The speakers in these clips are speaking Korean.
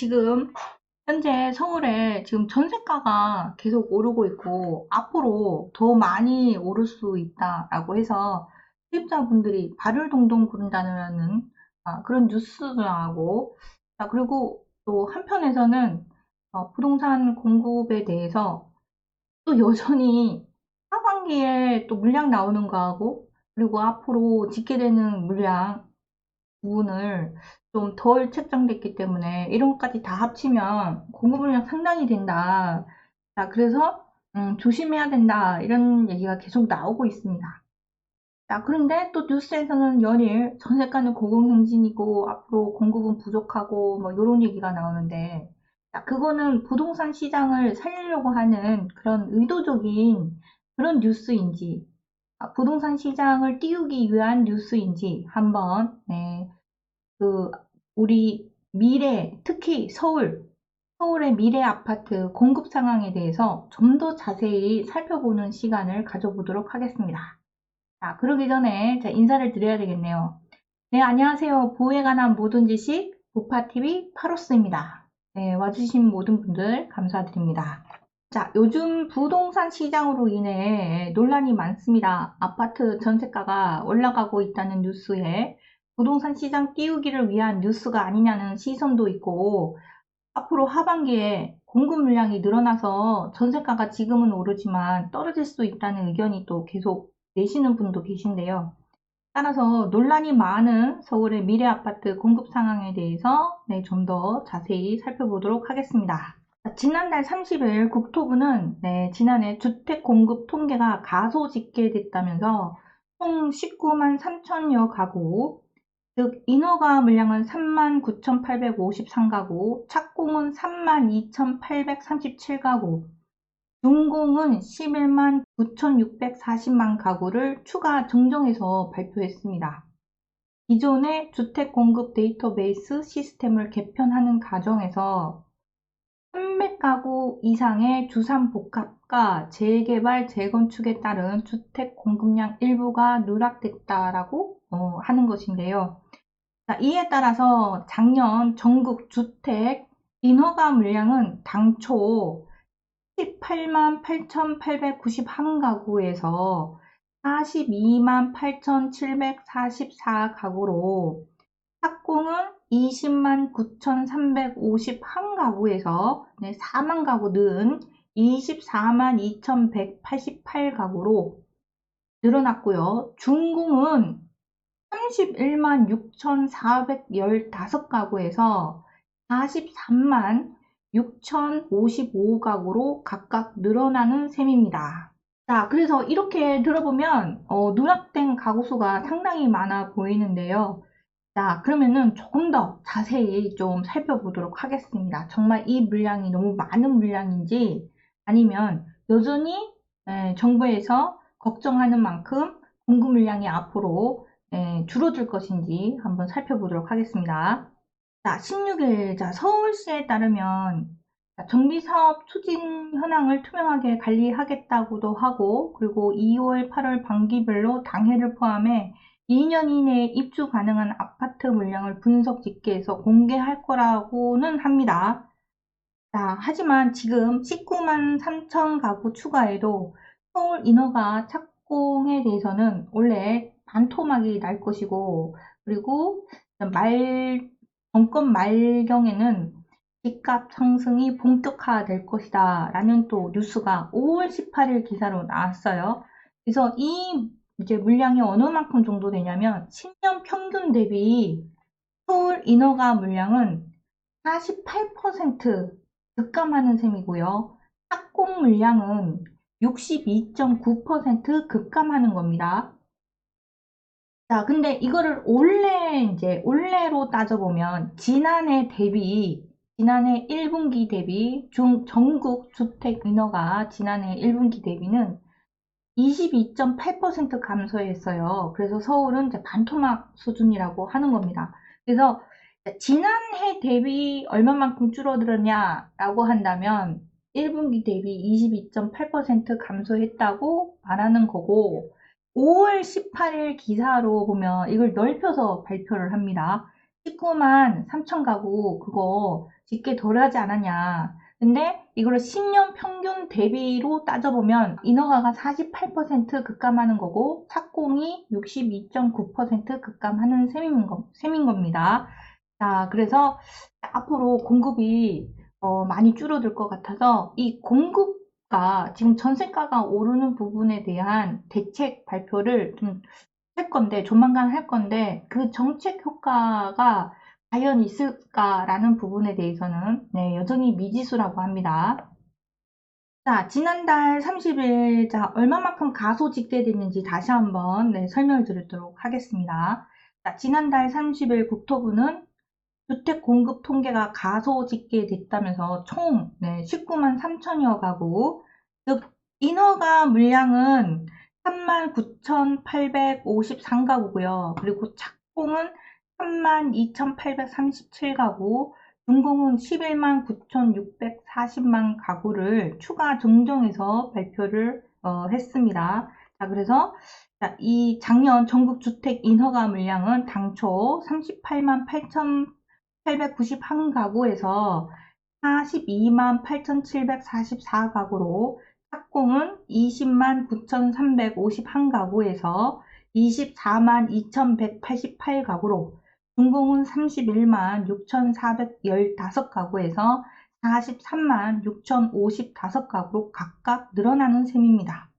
지금 현재 서울에 지금 전세가가 계속 오르고 있고 앞으로 더 많이 오를 수 있다라고 해서 세입자분들이 발을 동동 구른다는 그런 뉴스도 나오고, 그리고 또 한편에서는 부동산 공급에 대해서 또 여전히 하반기에 또 물량 나오는 거하고, 그리고 앞으로 짓게 되는 물량 부분을 좀 덜 책정됐기 때문에 이런 것까지 다 합치면 공급量상당히 된다. 그래서 조심해야 된다. 이런 얘기가 계속 나오고 있습니다. 그런데 또 뉴스에서는 연일 전세가는 고공행진이고 앞으로 공급은 부족하고 뭐 이런 얘기가 나오는데, 그거는 부동산 시장을 살리려고 하는 그런 의도적인 그런 뉴스인지, 부동산 시장을 띄우기 위한 뉴스인지 한번, 그 우리 미래, 특히 서울의 미래 아파트 공급 상황에 대해서 좀 더 자세히 살펴보는 시간을 가져보도록 하겠습니다. 그러기 전에 인사를 드려야 되겠네요. 네, 안녕하세요. 보호에 관한 모든 지식 보파TV 파로스입니다. 네, 와주신 모든 분들 감사드립니다. 요즘 부동산 시장으로 인해 논란이 많습니다. 아파트 전세가가 올라가고 있다는 뉴스에 부동산 시장 띄우기를 위한 뉴스가 아니냐는 시선도 있고, 앞으로 하반기에 공급 물량이 늘어나서 전세가가 지금은 오르지만 떨어질 수 있다는 의견이 또 계속 내시는 분도 계신데요. 따라서 논란이 많은 서울의 미래 아파트 공급 상황에 대해서 좀 더 자세히 살펴보도록 하겠습니다. 지난달 30일 국토부는 지난해 주택 공급 통계가 가소 집계됐다면서 총 19만 3천여 가구, 즉 인허가 물량은 3만 9,853가구, 착공은 3만 2,837가구, 준공은 11만 9,640만 가구를 추가 증정해서 발표했습니다. 기존의 주택 공급 데이터베이스 시스템을 개편하는 과정에서 300가구 이상의 주상복합과 재개발, 재건축에 따른 주택 공급량 일부가 누락됐다라고 하는 것인데요. 이에 따라서 작년 전국 주택 인허가 물량은 당초 18만 8,891가구에서 42만 8,744가구로, 착공은 20만 9,351가구에서 4만 가구 는 24만 2,188가구로 늘어났고요. 준공은 31만 6,415가구에서 43만 6,055가구로 각각 늘어나는 셈입니다. 그래서 이렇게 들어보면 누락된 가구 수가 상당히 많아 보이는데요. 그러면은 조금 더 자세히 좀 살펴보도록 하겠습니다. 정말 이 물량이 너무 많은 물량인지, 아니면 여전히 정부에서 걱정하는 만큼 공급 물량이 앞으로 줄어들 것인지 한번 살펴보도록 하겠습니다. 16일 서울시에 따르면 정비사업 추진 현황을 투명하게 관리하겠다고도 하고, 그리고 2월, 8월 반기별로 당해를 포함해 2년 이내에 입주 가능한 아파트 물량을 분석 집계해서 공개할 거라고는 합니다. 하지만 지금 19만 3천 가구 추가에도 서울 인허가 착공에 대해서는 원래 반토막이 날 것이고, 그리고 정권 말경에는 집값 상승이 본격화될 것이다 라는 또 뉴스가 5월 18일 기사로 나왔어요. 그래서 이 이제 물량이 어느 만큼 정도 되냐면 10년 평균 대비 서울 인허가 물량은 48% 급감하는 셈이고요. 착공 물량은 62.9% 급감하는 겁니다. 근데 이거를 올해로 따져보면 지난해 1분기 대비 전국 주택 인허가 지난해 1분기 대비는 22.8% 감소했어요. 그래서 서울은 이제 반토막 수준이라고 하는 겁니다. 그래서 지난해 대비 얼마만큼 줄어들었냐라고 한다면 1분기 대비 22.8% 감소했다고 말하는 거고, 5월 18일 기사로 보면 이걸 넓혀서 발표를 합니다. 19만 3천 가구 그거 짓게 덜 하지 않았냐. 근데 이거를 10년 평균 대비로 따져보면 인허가가 48% 급감하는 거고 착공이 62.9% 급감하는 셈인 겁니다. 자, 그래서 앞으로 공급이 많이 줄어들 것 같아서 이 공급과 지금 전세가가 오르는 부분에 대한 대책 발표를 좀 할 건데, 조만간 할 건데, 그 정책 효과가 과연 있을까라는 부분에 대해서는 네, 여전히 미지수라고 합니다. 자, 지난달 30일, 자, 얼마만큼 가소 집계됐는지 다시 한번 네, 설명을 드리도록 하겠습니다. 자, 지난달 30일 국토부는 주택 공급 통계가 가소 집계됐다면서 총 19만 3천여 가구, 즉 인허가 물량은 39,853가구고요. 그리고 착공은 32,837가구, 준공은 11만 9,640만 가구를 추가 정정해서 발표를 했습니다. 자, 그래서 자, 이 작년 전국 주택 인허가 물량은 당초 38만 8,891가구에서 42만 8,744가구로 착공은 20만 9,351가구에서 24만 2,188가구로 준공은 31만 6,415가구에서 43만 6,055가구로 각각 늘어나는 셈입니다.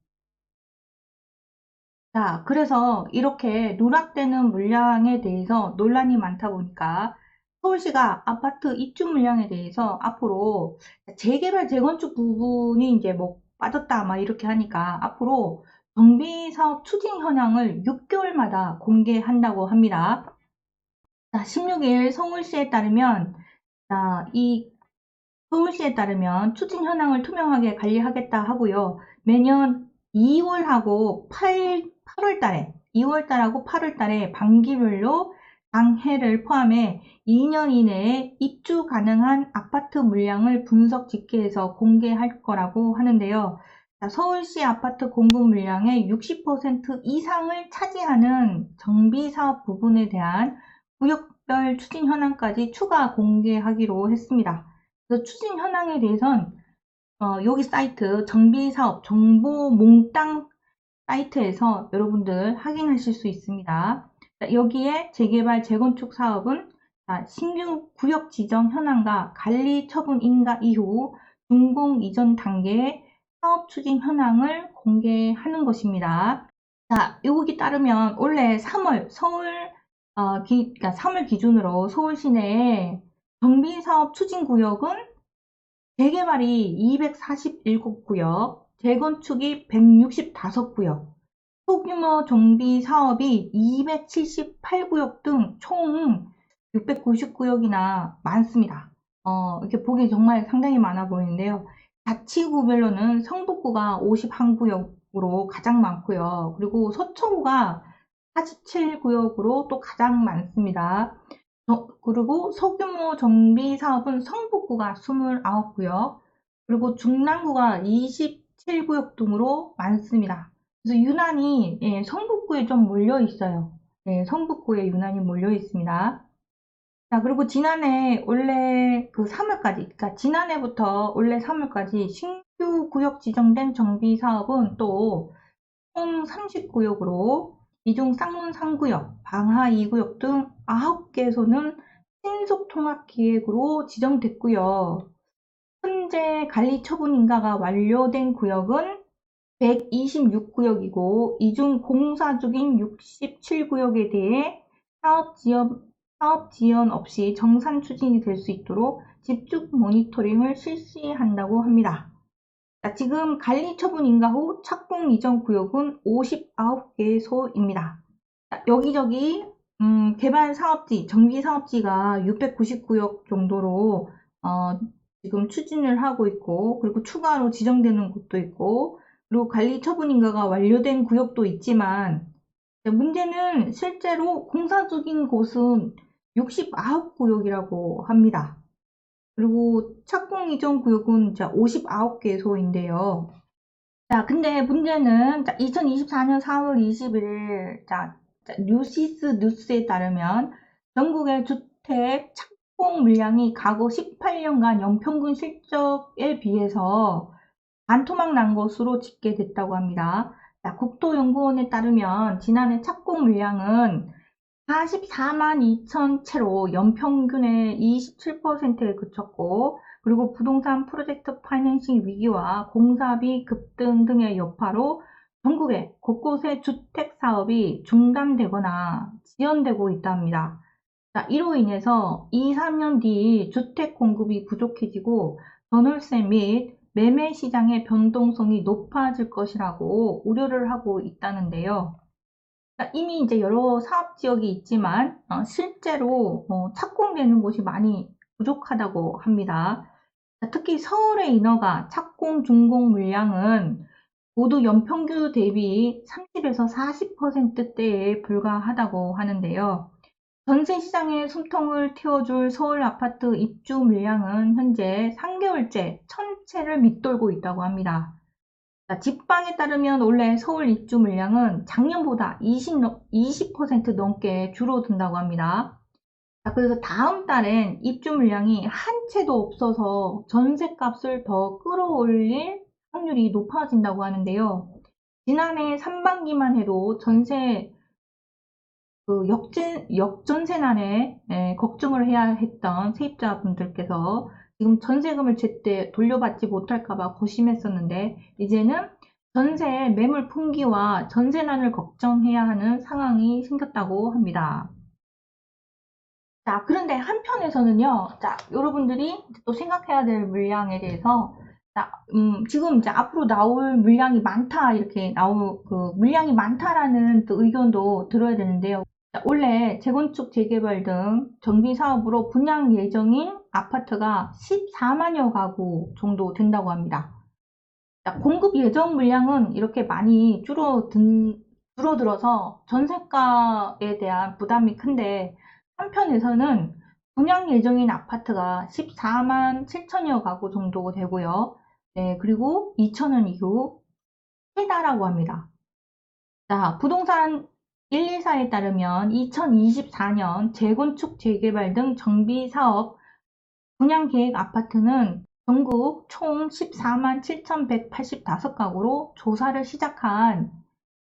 자, 그래서 이렇게 누락되는 물량에 대해서 논란이 많다 보니까 서울시가 아파트 입주 물량에 대해서 앞으로 재개발, 재건축 부분이 이제 뭐 빠졌다 막 이렇게 하니까 앞으로 정비사업 추진 현황을 6개월마다 공개한다고 합니다. 자, 16일 서울시에 따르면 자, 서울시에 따르면 추진 현황을 투명하게 관리하겠다 하고요. 매년 2월하고 8월 달에, 2월 달하고 8월 달에 반기별로 당해를 포함해 2년 이내에 입주 가능한 아파트 물량을 분석 집계해서 공개할 거라고 하는데요. 자, 서울시 아파트 공급 물량의 60% 이상을 차지하는 정비사업 부분에 대한 구역별 추진 현황까지 추가 공개하기로 했습니다. 그래서 추진 현황에 대해선 여기 사이트 정비사업 정보 몽땅 사이트에서 여러분들 확인하실 수 있습니다. 자, 여기에 재개발 재건축 사업은 신규 구역 지정 현황과 관리 처분 인가 이후 준공 이전 단계의 사업 추진 현황을 공개하는 것입니다. 자, 여기 따르면 올해 3월 그러니까 3월 기준으로 서울 시내에 정비사업 추진 구역은 재개발이 247구역, 재건축이 165구역, 소규모 정비 사업이 278구역 등 총 699역이나 많습니다. 이렇게 보기 정말 상당히 많아 보이는데요. 자치구별로는 성북구가 51구역으로 가장 많고요. 그리고 서초구가 47구역으로 또 가장 많습니다. 그리고 소규모 정비 사업은 성북구가 29구역, 그리고 중랑구가 27구역 등으로 많습니다. 그래서 유난히 성북구에 좀 몰려 있어요. 성북구에 유난히 몰려 있습니다. 자, 그리고 지난해 올해 그 3월까지, 그러니까 지난해부터 올해 3월까지 신규 구역 지정된 정비 사업은 또 총 30구역으로 이중 쌍문 3구역, 방하 2구역 등 9개소는 신속통합기획으로 지정됐고요. 현재 관리 처분 인가가 완료된 구역은 126구역이고 이 중 공사 중인 67구역에 대해 사업 지연 없이 정산 추진이 될 수 있도록 집중 모니터링을 실시한다고 합니다. 자, 지금 관리 처분 인가 후 착공 이전 구역은 59개소입니다. 여기저기 개발 사업지, 정비 사업지가 699역 정도로 지금 추진을 하고 있고, 그리고 추가로 지정되는 곳도 있고, 그리고 관리 처분 인가가 완료된 구역도 있지만, 문제는 실제로 공사 중인 곳은 69구역이라고 합니다. 그리고 착공 이전 구역은 59개소인데요. 자, 근데 문제는 2024년 4월 21일 뉴시스 뉴스에 따르면 전국의 주택 착공 물량이 과거 18년간 연평균 실적에 비해서 반토막 난 것으로 집계됐다고 합니다. 자, 국토연구원에 따르면 지난해 착공 물량은 44만 2천 채로 연평균의 27%에 그쳤고, 그리고 부동산 프로젝트 파이낸싱 위기와 공사비 급등 등의 여파로 전국의 곳곳에 주택 사업이 중단되거나 지연되고 있답니다. 자, 이로 인해서 2, 3년 뒤 주택 공급이 부족해지고 전월세 및 매매 시장의 변동성이 높아질 것이라고 우려를 하고 있다는데요. 이미 이제 여러 사업 지역이 있지만 실제로 착공되는 곳이 많이 부족하다고 합니다. 특히 서울의 인허가, 착공, 준공 물량은 모두 연평균 대비 30에서 40%대에 불과하다고 하는데요. 전세 시장의 숨통을 틔워줄 서울 아파트 입주 물량은 현재 3개월째 1000채를 밑돌고 있다고 합니다. 집방에 따르면 원래 서울 입주 물량은 작년보다 20% 넘게 줄어든다고 합니다. 그래서 다음 달엔 입주 물량이 한 채도 없어서 전세값을 더 끌어올릴 확률이 높아진다고 하는데요. 지난해 3반기만 해도 전세 역전세난에 걱정을 해야 했던 세입자분들께서 지금 전세금을 제때 돌려받지 못할까봐 고심했었는데 이제는 전세 매물 풍기와 전세난을 걱정해야 하는 상황이 생겼다고 합니다. 자, 그런데 한편에서는요, 자, 여러분들이 또 생각해야 될 물량에 대해서 자, 지금 이제 앞으로 나올 물량이 많다 이렇게 물량이 많다라는 또 의견도 들어야 되는데요. 원래 재건축, 재개발 등 정비 사업으로 분양 예정인 아파트가 14만여 가구 정도 된다고 합니다. 공급 예정 물량은 이렇게 많이 줄어들어서 전세가에 대한 부담이 큰데 한편에서는 분양 예정인 아파트가 14만 7천여 가구 정도 되고요. 네, 그리고 2000년 이후 최다라고 합니다. 자, 부동산 124에 따르면 2024년 재건축, 재개발 등 정비 사업 분양 계획 아파트는 전국 총 14만 7,185가구로 조사를 시작한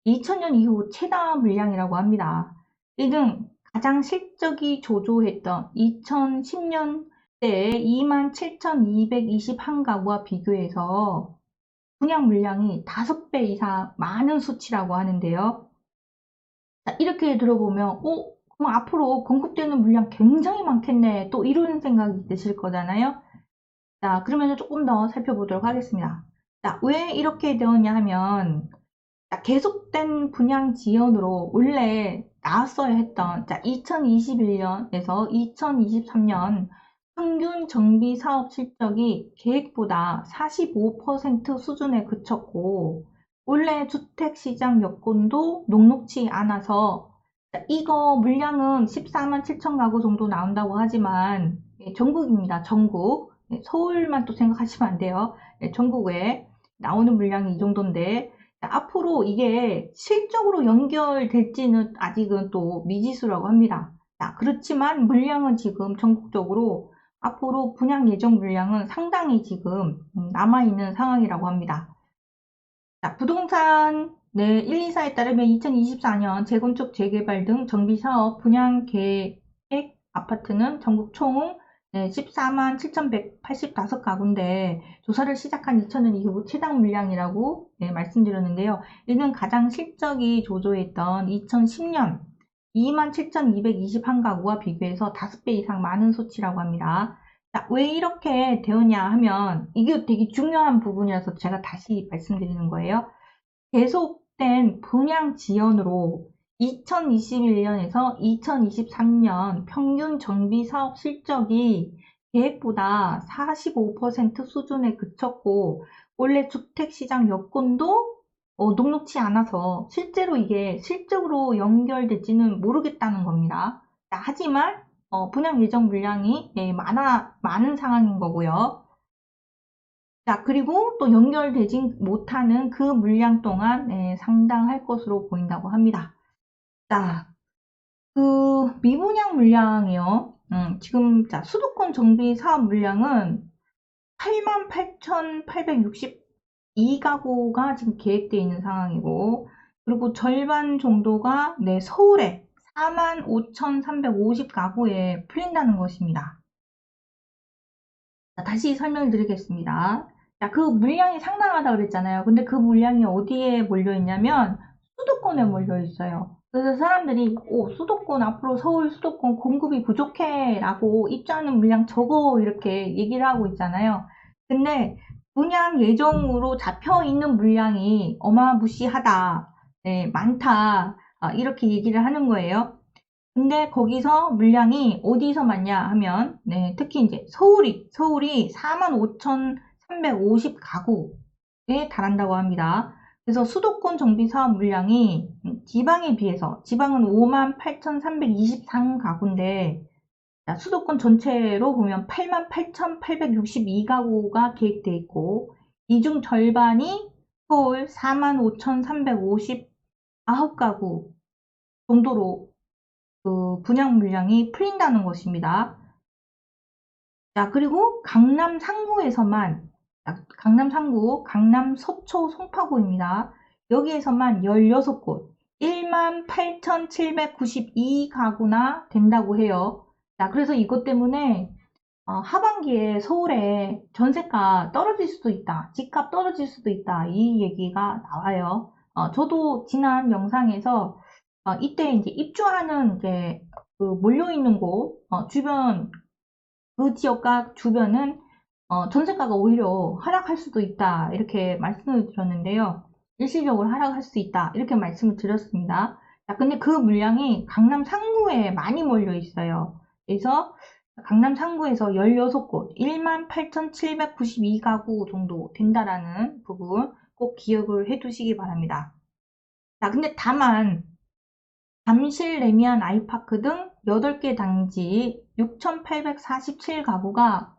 2000년 이후 최다 물량이라고 합니다. 이등 가장 실적이 조조했던 2010년대의 2만 7,221가구와 비교해서 분양 물량이 5배 이상 많은 수치라고 하는데요. 이렇게 들어보면 그럼 앞으로 공급되는 물량 굉장히 많겠네 또 이런 생각이 드실 거잖아요. 자, 그러면 조금 더 살펴보도록 하겠습니다. 자, 왜 이렇게 되었냐 하면 계속된 분양 지연으로 원래 나왔어야 했던 2021년에서 2023년 평균 정비 사업 실적이 계획보다 45% 수준에 그쳤고 원래 주택시장 여건도 녹록치 않아서 이거 물량은 14만 7천 가구 정도 나온다고 하지만 전국입니다. 전국. 서울만 또 생각하시면 안 돼요. 전국에 나오는 물량이 이 정도인데 앞으로 이게 실적으로 연결될지는 아직은 또 미지수라고 합니다. 그렇지만 물량은 지금 전국적으로 앞으로 분양 예정 물량은 상당히 지금 남아있는 상황이라고 합니다. 부동산 124에 따르면 2024년 재건축, 재개발 등 정비사업 분양 계획 아파트는 전국 총 14만 7,185가구인데 조사를 시작한 2000년 이후 최다 물량이라고 말씀드렸는데요. 이는 가장 실적이 조조했던 2010년 2만 7,221가구와 비교해서 5배 이상 많은 수치라고 합니다. 왜 이렇게 되었냐 하면 이게 되게 중요한 부분이라서 제가 다시 말씀드리는 거예요. 계속된 분양 지연으로 2021년에서 2023년 평균 정비 사업 실적이 계획보다 45% 수준에 그쳤고 원래 주택시장 여건도 녹록치 않아서 실제로 이게 실적으로 연결될지는 모르겠다는 겁니다. 하지만 분양 예정 물량이 많은 상황인 거고요. 그리고 또 연결되지 못하는 그 물량 동안 상당할 것으로 보인다고 합니다. 그 미분양 물량이요. 지금 자, 수도권 정비 사업 물량은 88,862가구가 지금 계획되어 있는 상황이고, 그리고 절반 정도가 서울에 45,350가구에 풀린다는 것입니다. 자, 다시 설명을 드리겠습니다. 자, 그 물량이 상당하다고 그랬잖아요. 근데 그 물량이 어디에 몰려 있냐면 수도권에 몰려 있어요. 그래서 사람들이 수도권 앞으로 서울 수도권 공급이 부족해 라고 입주하는 물량 적어 이렇게 얘기를 하고 있잖아요. 근데 분양 예정으로 잡혀 있는 물량이 어마무시하다, 네, 많다, 이렇게 얘기를 하는 거예요. 근데 거기서 물량이 어디서 많냐 하면, 특히 이제 서울이 45,350가구에 달한다고 합니다. 그래서 수도권 정비 사업 물량이 지방에 비해서, 지방은 58,323가구인데, 수도권 전체로 보면 88,862가구가 계획돼 있고, 이 중 절반이 서울 45,359가구 정도로 그 분양 물량이 풀린다는 것입니다. 자, 그리고 강남 상구에서만, 강남 상구, 강남 서초 송파구입니다. 여기에서만 16곳, 18,792가구나 된다고 해요. 자, 그래서 이것 때문에 하반기에 서울에 전세가 떨어질 수도 있다, 집값 떨어질 수도 있다, 이 얘기가 나와요. 저도 지난 영상에서 이때 이제 입주하는 이제 그 몰려있는 곳, 주변, 그 지역과 주변은 전세가가 오히려 하락할 수도 있다, 이렇게 말씀을 드렸는데요. 일시적으로 하락할 수 있다, 이렇게 말씀을 드렸습니다. 자, 근데 그 물량이 강남 상구에 많이 몰려 있어요. 그래서 강남 상구에서 16곳, 18,792가구 정도 된다라는 부분 꼭 기억을 해 두시기 바랍니다. 자, 근데 다만 잠실, 레미안, 아이파크 등 8개 단지 6,847가구가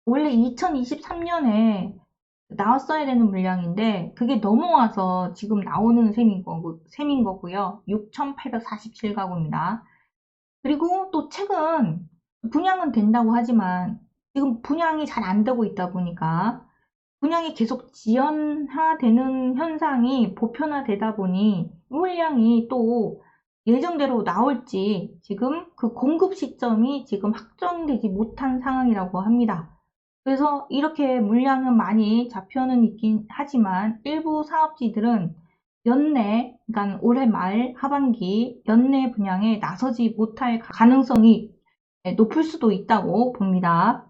원래 2023년에 나왔어야 되는 물량인데 그게 넘어와서 지금 나오는 셈인 거고요. 6,847가구입니다. 그리고 또 최근 분양은 된다고 하지만 지금 분양이 잘 안 되고 있다 보니까 분양이 계속 지연화되는 현상이 보편화되다 보니 물량이 또 예정대로 나올지 지금 그 공급 시점이 지금 확정되지 못한 상황이라고 합니다. 그래서 이렇게 물량은 많이 잡혀는 있긴 하지만 일부 사업지들은 연내, 그러니까 올해 말 하반기 연내 분양에 나서지 못할 가능성이 높을 수도 있다고 봅니다.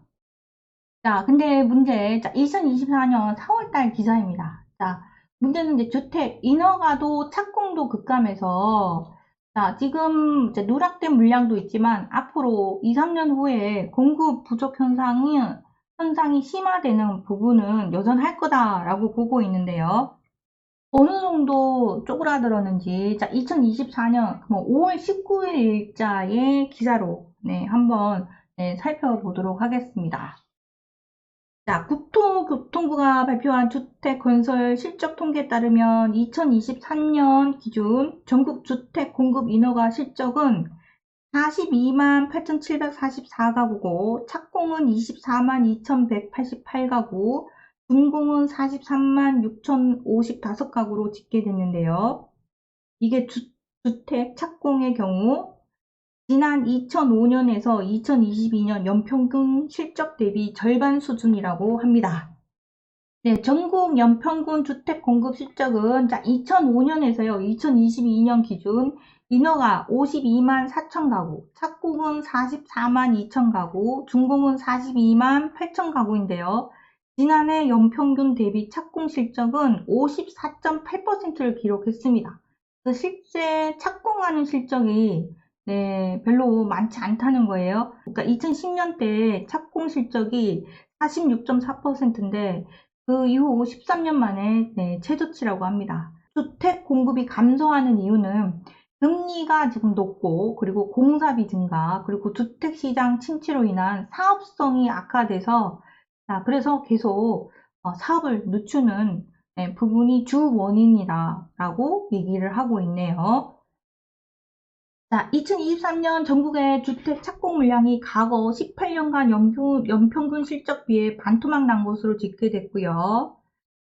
자, 근데 문제, 자, 2024년 4월달 기사입니다. 자, 문제는 이제 주택, 인허가도 착공도 급감해서, 자, 지금 이제 누락된 물량도 있지만, 앞으로 2, 3년 후에 공급 부족 현상이 심화되는 부분은 여전할 거다라고 보고 있는데요. 어느 정도 쪼그라들었는지, 자, 2024년 5월 19일자의 기사로, 한번, 살펴보도록 하겠습니다. 자, 국토교통부가 발표한 주택 건설 실적 통계에 따르면 2023년 기준 전국 주택 공급 인허가 실적은 42만 8,744가구고 착공은 24만 2,188가구, 준공은 43만 6,055가구로 집계됐는데요. 이게 주택 착공의 경우 지난 2005년에서 2022년 연평균 실적 대비 절반 수준이라고 합니다. 네, 전국 연평균 주택 공급 실적은 2005년에서요, 2022년 기준 인허가 52만 4천 가구, 착공은 44만 2천 가구, 준공은 42만 8천 가구인데요. 지난해 연평균 대비 착공 실적은 54.8%를 기록했습니다. 실제 착공하는 실적이 별로 많지 않다는 거예요. 그러니까 2010년대 착공 실적이 46.4%인데 그 이후 13년 만에 최저치라고 합니다. 주택 공급이 감소하는 이유는 금리가 지금 높고 그리고 공사비 증가 그리고 주택시장 침체로 인한 사업성이 악화돼서 그래서 계속 사업을 늦추는 부분이 주 원인이다라고 얘기를 하고 있네요. 자, 2023년 전국의 주택 착공 물량이 과거 18년간 연평균 실적 비해 반토막 난 것으로 집계됐고요.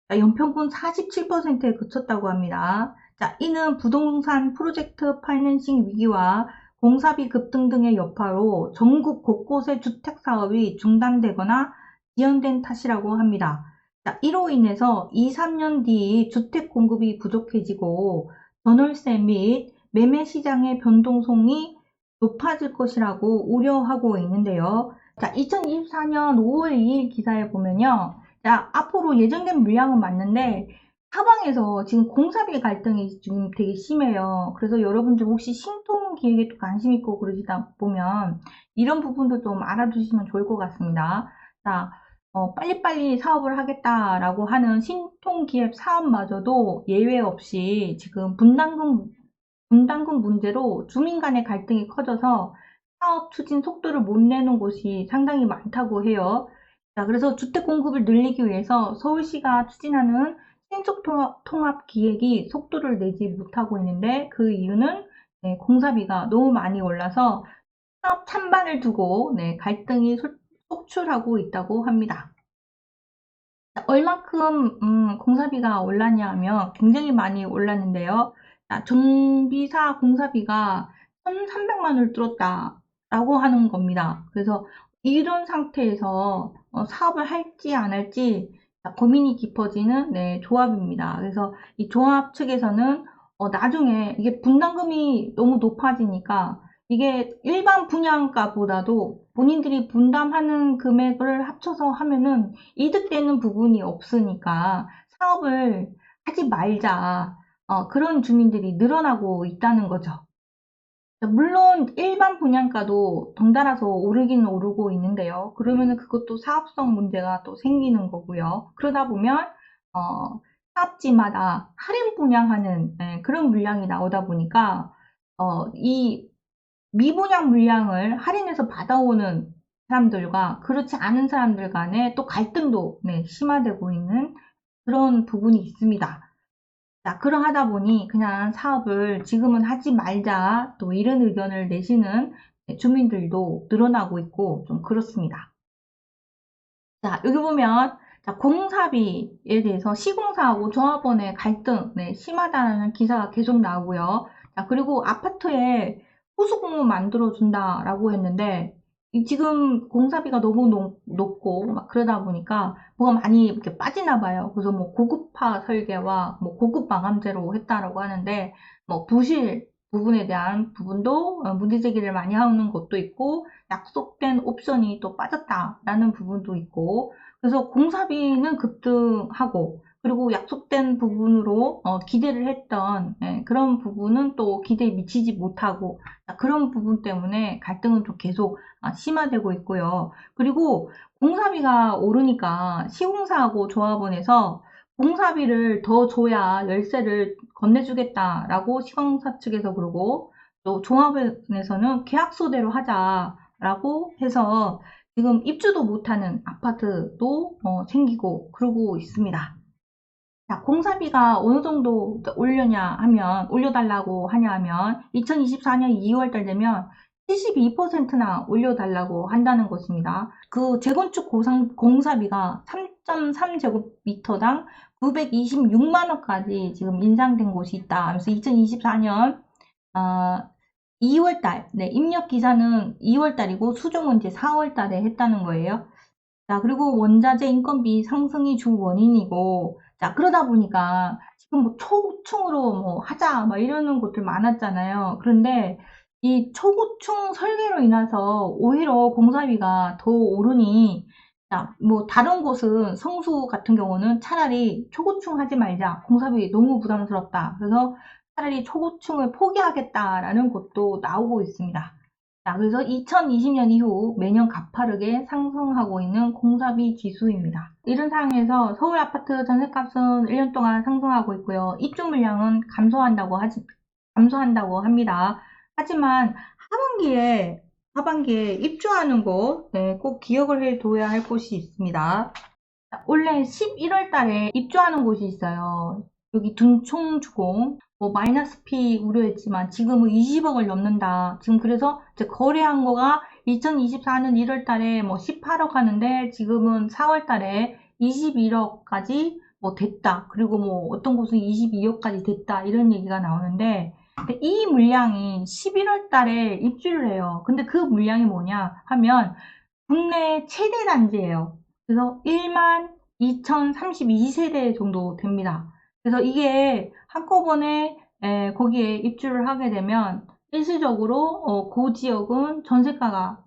자, 연평균 47%에 그쳤다고 합니다. 자, 이는 부동산 프로젝트 파이낸싱 위기와 공사비 급등 등의 여파로 전국 곳곳의 주택 사업이 중단되거나 지연된 탓이라고 합니다. 자, 이로 인해서 2, 3년 뒤 주택 공급이 부족해지고 전월세 및 매매 시장의 변동성이 높아질 것이라고 우려하고 있는데요. 자, 2024년 5월 2일 기사에 보면요. 자, 앞으로 예정된 물량은 맞는데 사방에서 지금 공사비 갈등이 지금 되게 심해요. 그래서 여러분들 혹시 신통기획에 또 관심 있고 그러시다 보면 이런 부분도 좀 알아두시면 좋을 것 같습니다. 자, 빨리빨리 사업을 하겠다라고 하는 신통기획 사업마저도 예외 없이 지금 분담금 문제로 주민 간의 갈등이 커져서 사업 추진 속도를 못 내는 곳이 상당히 많다고 해요. 자, 그래서 주택 공급을 늘리기 위해서 서울시가 추진하는 신속통합 기획이 속도를 내지 못하고 있는데 그 이유는 공사비가 너무 많이 올라서 사업 찬반을 두고 갈등이 속출하고 있다고 합니다. 얼마큼 공사비가 올랐냐 하면 굉장히 많이 올랐는데요. 정비사 공사비가 1,300만 원을 뚫었다라고 하는 겁니다. 그래서 이런 상태에서 사업을 할지 안 할지 고민이 깊어지는 조합입니다. 그래서 이 조합 측에서는 나중에 이게 분담금이 너무 높아지니까 이게 일반 분양가보다도 본인들이 분담하는 금액을 합쳐서 하면은 이득되는 부분이 없으니까 사업을 하지 말자. 그런 주민들이 늘어나고 있다는 거죠. 물론 일반 분양가도 덩달아서 오르긴 오르고 있는데요. 그러면은 그것도 사업성 문제가 또 생기는 거고요. 그러다 보면 사업지마다 할인 분양하는 그런 물량이 나오다 보니까 이 미분양 물량을 할인해서 받아오는 사람들과 그렇지 않은 사람들 간에 또 갈등도 심화되고 있는 그런 부분이 있습니다. 자, 그러하다 보니 그냥 사업을 지금은 하지 말자 또 이런 의견을 내시는 주민들도 늘어나고 있고 좀 그렇습니다. 자, 여기 보면 자, 공사비에 대해서 시공사하고 조합원의 갈등 심하다는 기사가 계속 나오고요. 자, 그리고 아파트에 호수공원 만들어준다라고 했는데 지금 공사비가 너무 높고 막 그러다 보니까 뭐가 많이 이렇게 빠지나 봐요. 그래서 뭐 고급화 설계와 뭐 고급 마감재로 했다라고 하는데 뭐 부실 부분에 대한 부분도 문제 제기를 많이 하는 것도 있고 약속된 옵션이 또 빠졌다라는 부분도 있고 그래서 공사비는 급등하고 그리고 약속된 부분으로 기대를 했던 그런 부분은 또 기대에 미치지 못하고 그런 부분 때문에 갈등은 좀 계속 심화되고 있고요. 그리고 공사비가 오르니까 시공사하고 조합원에서 공사비를 더 줘야 열세를 건네주겠다라고 시공사 측에서 그러고 또 조합원에서는 계약서대로 하자라고 해서 지금 입주도 못하는 아파트도 생기고 그러고 있습니다. 자, 공사비가 어느 정도 올려달라고 하냐 하면 2024년 2월달 되면 72%나 올려달라고 한다는 것입니다. 그 재건축 공사비가 3.3제곱미터당 926만 원까지 지금 인상된 곳이 있다. 그래서 2024년 2월달, 입력 기사는 2월달이고 수정은 이제 4월달에 했다는 거예요. 자, 그리고 원자재 인건비 상승이 주 원인이고, 자, 그러다 보니까 지금 뭐 초고층으로 뭐 하자, 막 이러는 곳들 많았잖아요. 그런데 이 초고층 설계로 인해서 오히려 공사비가 더 오르니, 자, 뭐 다른 곳은 성수 같은 경우는 차라리 초고층 하지 말자. 공사비 너무 부담스럽다. 그래서 차라리 초고층을 포기하겠다라는 곳도 나오고 있습니다. 자, 그래서 2020년 이후 매년 가파르게 상승하고 있는 공사비 지수입니다. 이런 상황에서 서울 아파트 전세값은 1년 동안 상승하고 있고요. 입주 물량은 감소한다고 합니다. 하지만 하반기에 입주하는 곳, 꼭 기억을 해둬야 할 곳이 있습니다. 자, 원래 11월 달에 입주하는 곳이 있어요. 여기 둔촌주공. 뭐 마이너스 P 우려했지만 지금은 20억을 넘는다. 지금 그래서 이제 거래한 거가 2024년 1월 달에 뭐 18억 하는데 지금은 4월 달에 21억까지 뭐 됐다. 그리고 뭐 어떤 곳은 22억까지 됐다. 이런 얘기가 나오는데 이 물량이 11월 달에 입주를 해요. 근데 그 물량이 뭐냐 하면 국내 최대 단지예요. 그래서 1만 2032세대 정도 됩니다. 그래서 이게 한꺼번에 거기에 입주를 하게 되면 일시적으로 그 지역은 전세가가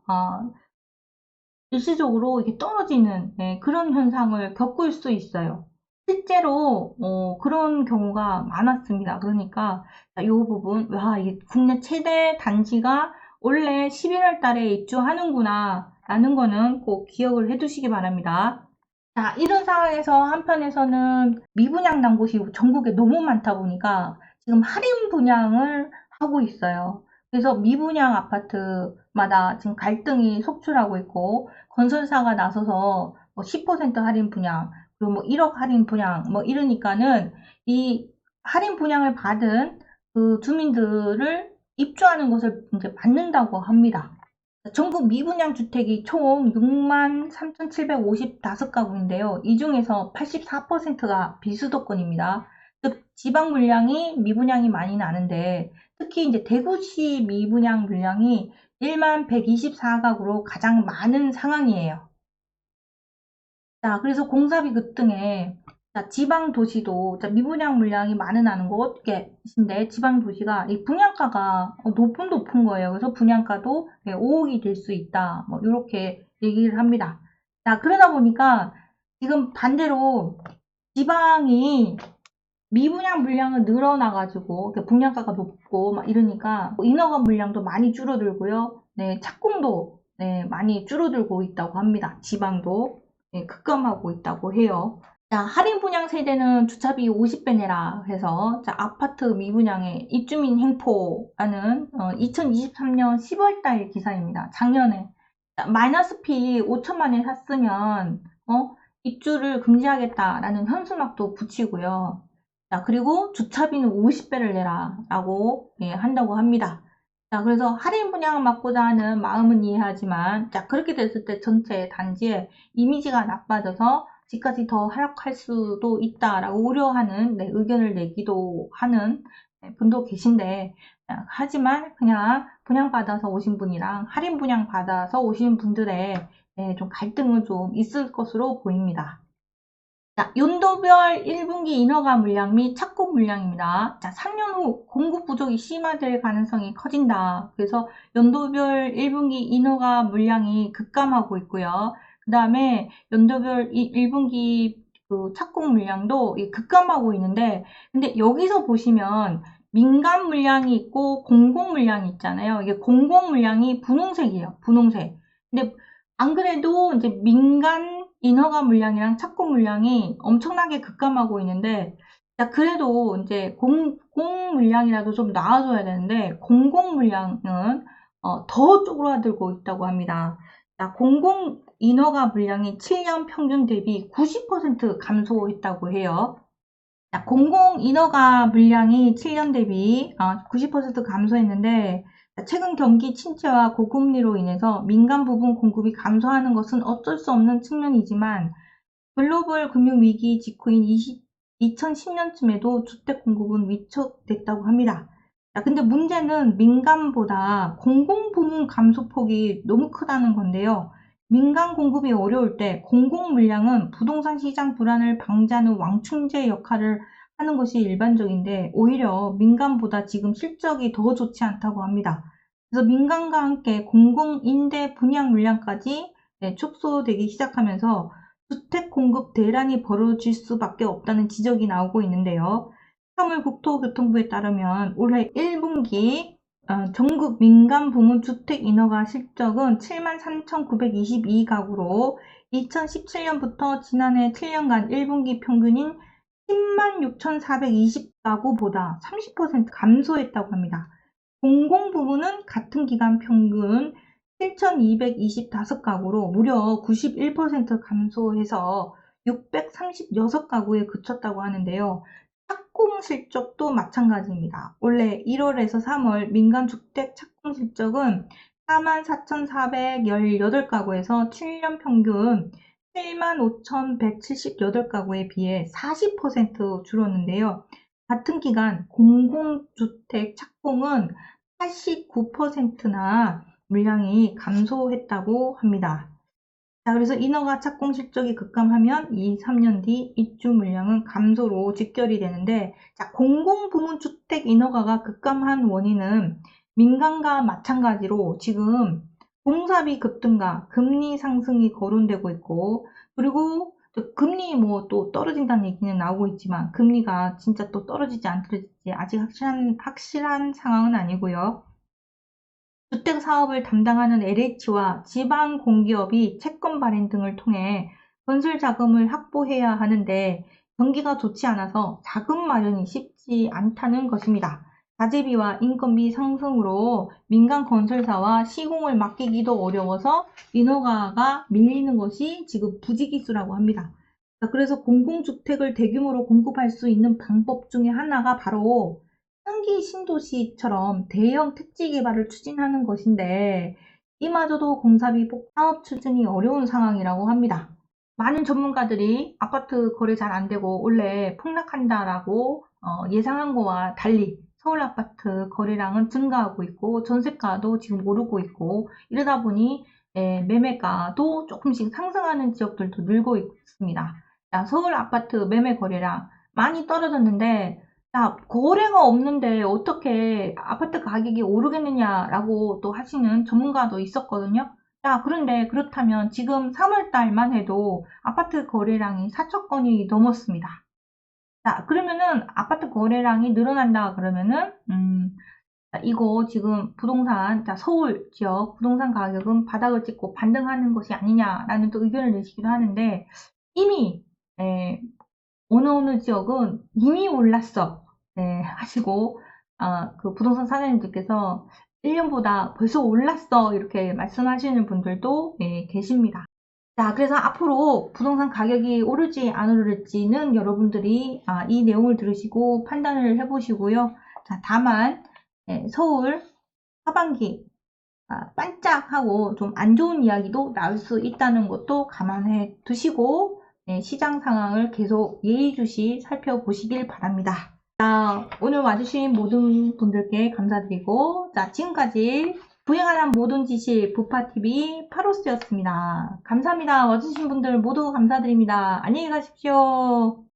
일시적으로 이렇게 떨어지는 그런 현상을 겪을 수 있어요. 실제로 그런 경우가 많았습니다. 그러니까 이 부분, 와, 이게 국내 최대 단지가 원래 11월 달에 입주하는구나 라는 거는 꼭 기억을 해두시기 바랍니다. 자, 이런 상황에서 한편에서는 미분양 난 곳이 전국에 너무 많다 보니까 지금 할인 분양을 하고 있어요. 그래서 미분양 아파트마다 지금 갈등이 속출하고 있고 건설사가 나서서 뭐 10% 할인 분양, 그리고 뭐 1억 할인 분양, 뭐 이러니까는 이 할인 분양을 받은 그 주민들을 입주하는 것을 이제 받는다고 합니다. 전국 미분양 주택이 총 63,755가구인데요. 이 중에서 84%가 비수도권입니다. 즉 지방 물량이 미분양이 많이 나는데 특히 이제 대구시 미분양 물량이 11,124가구로 가장 많은 상황이에요. 자, 그래서 공사비 급등에 지방 도시도 미분양 물량이 많은 곳인데 지방 도시가 이 분양가가 높은 거예요. 그래서 분양가도 5억이 될 수 있다. 뭐 이렇게 얘기를 합니다. 자, 그러다 보니까 지금 반대로 지방이 미분양 물량은 늘어나가지고 분양가가 높고 막 이러니까 인허가 물량도 많이 줄어들고요. 네, 착공도 많이 줄어들고 있다고 합니다. 지방도 급감하고 있다고 해요. 자, 할인 분양 세대는 주차비 50배 내라 해서 아파트 미분양의 입주민 횡포라는 2023년 10월달 기사입니다. 작년에 마이너스 피 5천만 원 샀으면 입주를 금지하겠다라는 현수막도 붙이고요. 자, 그리고 주차비는 50배를 내라 라고 한다고 합니다. 자, 그래서 할인 분양을 막고자 하는 마음은 이해하지만 그렇게 됐을 때 전체 단지의 이미지가 나빠져서 집값이 더 하락할 수도 있다라고 우려하는 의견을 내기도 하는 분도 계신데 하지만 그냥 분양받아서 오신 분이랑 할인 분양받아서 오신 분들의 좀 갈등은 좀 있을 것으로 보입니다. 자, 연도별 1분기 인허가 물량 및 착공 물량입니다. 자, 3년 후 공급 부족이 심화될 가능성이 커진다. 그래서 연도별 1분기 인허가 물량이 급감하고 있고요. 그 다음에 연도별 1분기 그 착공 물량도 급감하고 있는데, 근데 여기서 보시면 민간 물량이 있고 공공 물량이 있잖아요. 이게 공공 물량이 분홍색이에요. 분홍색. 근데 안 그래도 이제 민간 인허가 물량이랑 착공 물량이 엄청나게 급감하고 있는데, 그래도 이제 공공 물량이라도 좀 나와줘야 되는데, 공공 물량은 더 쪼그라들고 있다고 합니다. 공공 인허가 물량이 7년 평균 대비 90% 감소했다고 해요. 공공 인허가 물량이 7년 대비 90% 감소했는데 최근 경기 침체와 고금리로 인해서 민간 부분 공급이 감소하는 것은 어쩔 수 없는 측면이지만 글로벌 금융위기 직후인 2010년쯤에도 주택 공급은 위축됐다고 합니다. 근데 문제는 민간보다 공공 부문 감소폭이 너무 크다는 건데요. 민간 공급이 어려울 때 공공 물량은 부동산 시장 불안을 방지하는 왕충제 역할을 하는 것이 일반적인데 오히려 민간보다 지금 실적이 더 좋지 않다고 합니다. 그래서 민간과 함께 공공 임대 분양 물량까지 축소되기 시작하면서 주택 공급 대란이 벌어질 수밖에 없다는 지적이 나오고 있는데요. 화물 국토교통부에 따르면 올해 1분기 전국 민간 부문 주택 인허가 실적은 73,922가구로 2017년부터 지난해 7년간 1분기 평균인 106,420가구보다 30% 감소했다고 합니다. 공공 부문은 같은 기간 평균 7,225가구로 무려 91% 감소해서 636가구에 그쳤다고 하는데요. 착공 실적도 마찬가지입니다. 원래 1월에서 3월 민간주택 착공 실적은 44,418가구에서 7년 평균 75,178가구에 비해 40% 줄었는데요. 같은 기간 공공주택 착공은 89%나 물량이 감소했다고 합니다. 자, 그래서 인허가 착공 실적이 급감하면 2, 3년 뒤 입주 물량은 감소로 직결이 되는데, 자, 공공부문 주택 인허가가 급감한 원인은 민간과 마찬가지로 지금 공사비 급등과 금리 상승이 거론되고 있고, 그리고 또 금리 뭐 또 떨어진다는 얘기는 나오고 있지만 금리가 진짜 또 떨어지지 안 떨어질지 아직 확실한 상황은 아니고요. 주택 사업을 담당하는 LH와 지방 공기업이 채권 발행 등을 통해 건설 자금을 확보해야 하는데 경기가 좋지 않아서 자금 마련이 쉽지 않다는 것입니다. 가재비와 인건비 상승으로 민간 건설사와 시공을 맡기기도 어려워서 인허가가 밀리는 것이 지금 부지기수라고 합니다. 그래서 공공주택을 대규모로 공급할 수 있는 방법 중에 하나가 바로 상기 신도시처럼 대형 택지 개발을 추진하는 것인데 이마저도 공사비 사업 추진이 어려운 상황이라고 합니다. 많은 전문가들이 아파트 거래 잘 안 되고 원래 폭락한다라고 예상한 거와 달리 서울 아파트 거래량은 증가하고 있고 전세가도 지금 오르고 있고 이러다 보니 매매가도 조금씩 상승하는 지역들도 늘고 있습니다. 서울 아파트 매매 거래량 많이 떨어졌는데 야, 거래가 없는데 어떻게 아파트 가격이 오르겠느냐라고 또 하시는 전문가도 있었거든요. 자, 그런데 그렇다면 지금 3월 달만 해도 아파트 거래량이 4천 건이 넘었습니다. 자, 그러면은 아파트 거래량이 늘어난다 그러면은 자, 이거 지금 부동산, 자, 서울 지역 부동산 가격은 바닥을 찍고 반등하는 것이 아니냐라는 또 의견을 내시기도 하는데 이미 어느 지역은 이미 올랐어. 네, 하시고, 그 부동산 사장님들께서 1년보다 벌써 올랐어. 이렇게 말씀하시는 분들도 계십니다. 자, 그래서 앞으로 부동산 가격이 오를지 안 오를지는 여러분들이 이 내용을 들으시고 판단을 해보시고요. 자, 다만, 서울 하반기 반짝하고 좀 안 좋은 이야기도 나올 수 있다는 것도 감안해 두시고 시장 상황을 계속 예의주시 살펴보시길 바랍니다. 자, 오늘 와주신 모든 분들께 감사드리고 자, 지금까지 부행하는 모든 지식 부파TV 파로스였습니다. 감사합니다. 와주신 분들 모두 감사드립니다. 안녕히 가십시오.